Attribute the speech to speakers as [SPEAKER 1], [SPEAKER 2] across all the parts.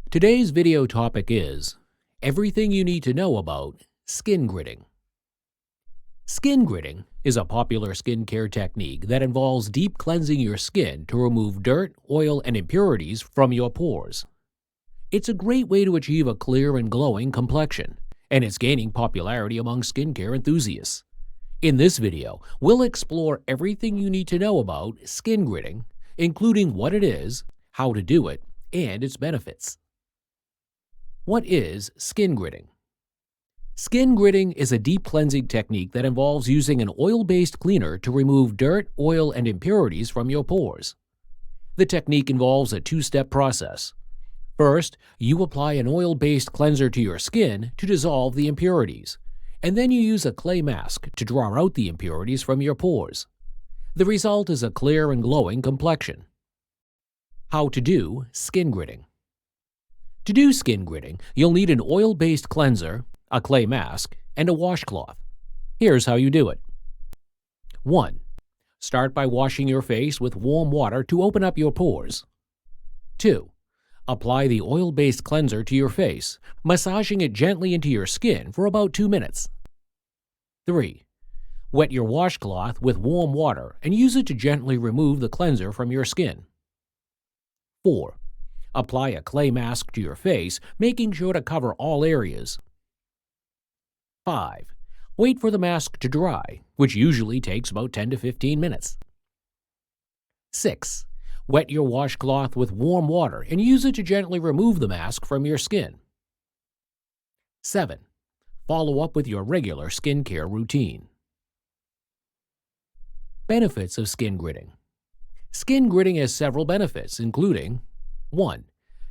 [SPEAKER 1] Today's video topic is everything you need to know about skin gritting. Skin gritting is a popular skincare technique that involves deep cleansing your skin to remove dirt, oil, and impurities from your pores. It's a great way to achieve a clear and glowing complexion, and it's gaining popularity among skincare enthusiasts. In this video, we'll explore everything you need to know about skin gritting, including what it is, how to do it, and its benefits. What is skin gritting? Skin gritting is a deep cleansing technique that involves using an oil-based cleaner to remove dirt, oil, and impurities from your pores. The technique involves a two-step process. First, you apply an oil-based cleanser to your skin to dissolve the impurities, and then you use a clay mask to draw out the impurities from your pores. The result is a clear and glowing complexion. How to do skin gritting. To do skin gritting, you'll need an oil-based cleanser, a clay mask, and a washcloth. Here's how you do it. 1. Start by washing your face with warm water to open up your pores. 2. Apply the oil-based cleanser to your face, massaging it gently into your skin for about 2 minutes. 3. Wet your washcloth with warm water and use it to gently remove the cleanser from your skin. 4. Apply a clay mask to your face, making sure to cover all areas. 5. Wait for the mask to dry, which usually takes about 10 to 15 minutes. 6. Wet your washcloth with warm water and use it to gently remove the mask from your skin. 7. Follow up with your regular skincare routine. Benefits of skin gritting. Skin gritting has several benefits, including 1.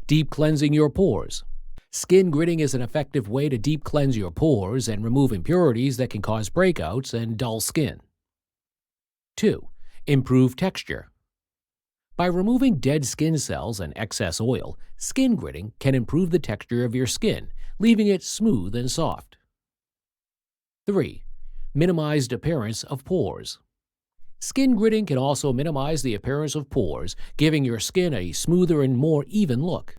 [SPEAKER 1] Deep cleansing your pores. Skin gritting is an effective way to deep cleanse your pores and remove impurities that can cause breakouts and dull skin. 2. Improve texture. By removing dead skin cells and excess oil, skin gritting can improve the texture of your skin, leaving it smooth and soft. 3. Minimized appearance of pores. Skin gritting can also minimize the appearance of pores, giving your skin a smoother and more even look.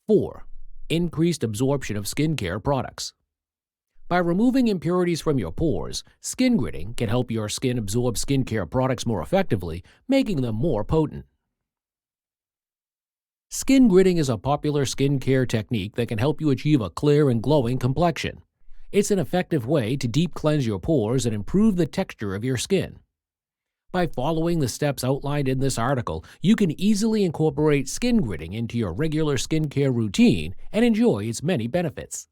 [SPEAKER 1] 4. Increased absorption of skincare products. By removing impurities from your pores, skin gritting can help your skin absorb skincare products more effectively, making them more potent. Skin gritting is a popular skincare technique that can help you achieve a clear and glowing complexion. It's an effective way to deep cleanse your pores and improve the texture of your skin. By following the steps outlined in this article, you can easily incorporate skin gritting into your regular skincare routine and enjoy its many benefits.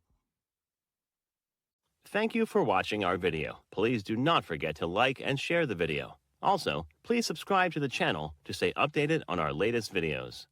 [SPEAKER 2] Thank you for watching our video. Please do not forget to like and share the video. Also, please subscribe to the channel to stay updated on our latest videos.